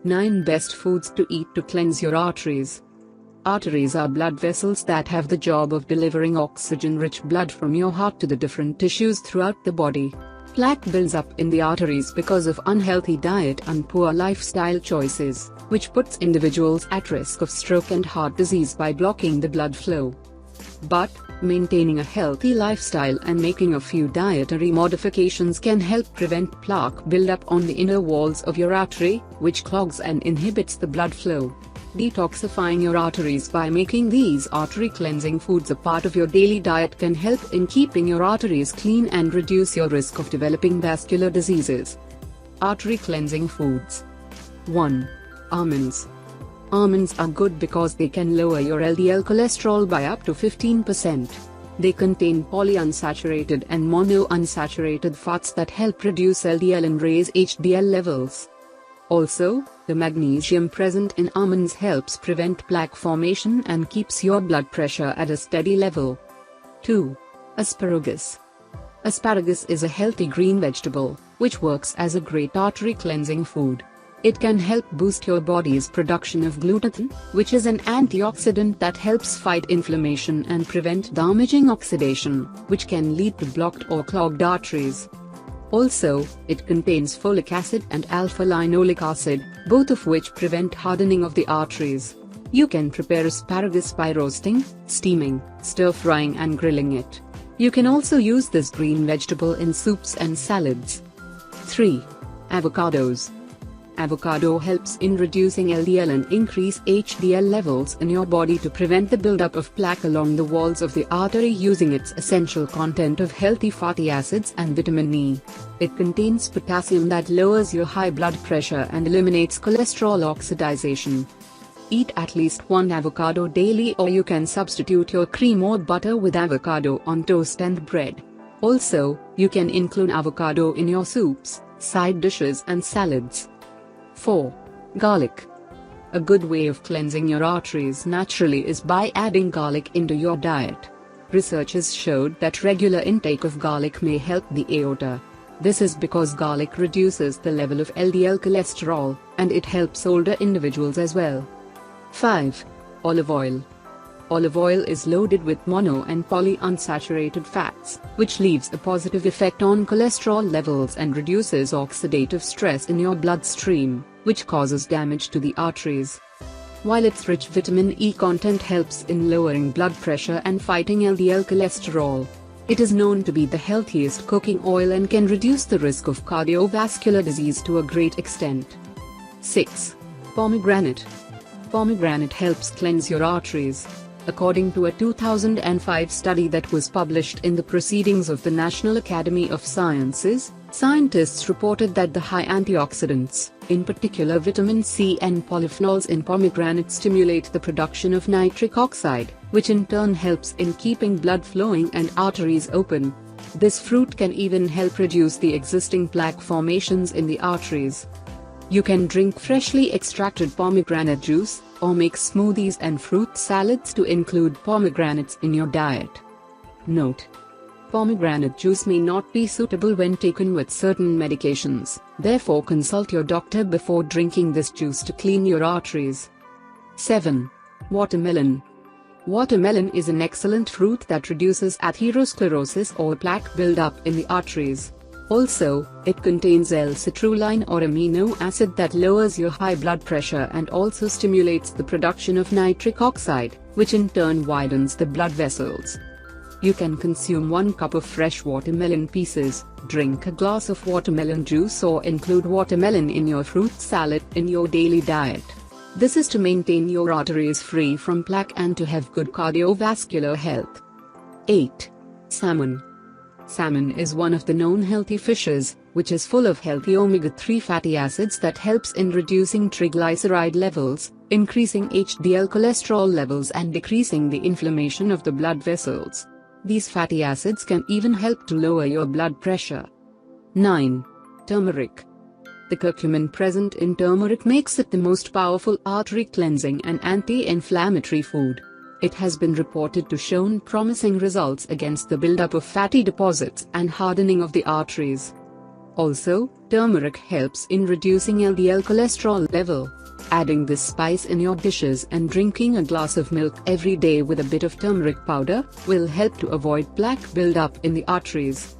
9 Best foods to eat to cleanse your arteries. Arteries are blood vessels that have the job of delivering oxygen-rich blood from your heart to the different tissues throughout the body. Plaque builds up in the arteries because of unhealthy diet and poor lifestyle choices, which puts individuals at risk of stroke and heart disease by blocking the blood flow. But, maintaining a healthy lifestyle and making a few dietary modifications can help prevent plaque buildup on the inner walls of your artery, which clogs and inhibits the blood flow. Detoxifying your arteries by making these artery-cleansing foods a part of your daily diet can help in keeping your arteries clean and reduce your risk of developing vascular diseases. Artery-cleansing foods. 1. Almonds. Almonds are good because they can lower your LDL cholesterol by up to 15%. They contain polyunsaturated and monounsaturated fats that help reduce LDL and raise HDL levels. Also, the magnesium present in almonds helps prevent plaque formation and keeps your blood pressure at a steady level. 2. Asparagus. Asparagus is a healthy green vegetable, which works as a great artery-cleansing food. It can help boost your body's production of glutathione, which is an antioxidant that helps fight inflammation and prevent damaging oxidation, which can lead to blocked or clogged arteries. Also, it contains folic acid and alpha-linolic acid, both of which prevent hardening of the arteries. You can prepare asparagus by roasting, steaming, stir-frying and grilling it. You can also use this green vegetable in soups and salads. 3. Avocados. Avocado helps in reducing LDL and increase HDL levels in your body to prevent the buildup of plaque along the walls of the artery using its essential content of healthy fatty acids and vitamin E. It contains potassium that lowers your high blood pressure and eliminates cholesterol oxidation. Eat at least 1 avocado daily, or you can substitute your cream or butter with avocado on toast and bread. Also, you can include avocado in your soups, side dishes and salads. 4. Garlic. A good way of cleansing your arteries naturally is by adding garlic into your diet. Researchers showed that regular intake of garlic may help the aorta. This is because garlic reduces the level of LDL cholesterol, and it helps older individuals as well. 5. Olive oil. Olive oil is loaded with mono and polyunsaturated fats, which leaves a positive effect on cholesterol levels and reduces oxidative stress in your bloodstream, which causes damage to the arteries. While its rich vitamin E content helps in lowering blood pressure and fighting LDL cholesterol, it is known to be the healthiest cooking oil and can reduce the risk of cardiovascular disease to a great extent. 6. Pomegranate. Pomegranate helps cleanse your arteries. According to a 2005 study that was published in the Proceedings of the National Academy of Sciences, scientists reported that the high antioxidants, in particular vitamin C and polyphenols in pomegranate, stimulate the production of nitric oxide, which in turn helps in keeping blood flowing and arteries open. This fruit can even help reduce the existing plaque formations in the arteries. You can drink freshly extracted pomegranate juice, or make smoothies and fruit salads to include pomegranates in your diet. Note: pomegranate juice may not be suitable when taken with certain medications, therefore consult your doctor before drinking this juice to clean your arteries. 7. Watermelon. Watermelon is an excellent fruit that reduces atherosclerosis or plaque buildup in the arteries. Also, it contains L-citrulline or amino acid that lowers your high blood pressure and also stimulates the production of nitric oxide, which in turn widens the blood vessels. You can consume 1 cup of fresh watermelon pieces, drink a glass of watermelon juice, or include watermelon in your fruit salad in your daily diet. This is to maintain your arteries free from plaque and to have good cardiovascular health. 8. Salmon. Salmon is one of the known healthy fishes, which is full of healthy omega-3 fatty acids that helps in reducing triglyceride levels, increasing HDL cholesterol levels and decreasing the inflammation of the blood vessels. These fatty acids can even help to lower your blood pressure. 9. Turmeric. The curcumin present in turmeric makes it the most powerful artery-cleansing and anti-inflammatory food. It has been reported to show promising results against the buildup of fatty deposits and hardening of the arteries. Also, turmeric helps in reducing LDL cholesterol level. Adding this spice in your dishes and drinking a glass of milk every day with a bit of turmeric powder will help to avoid plaque buildup in the arteries.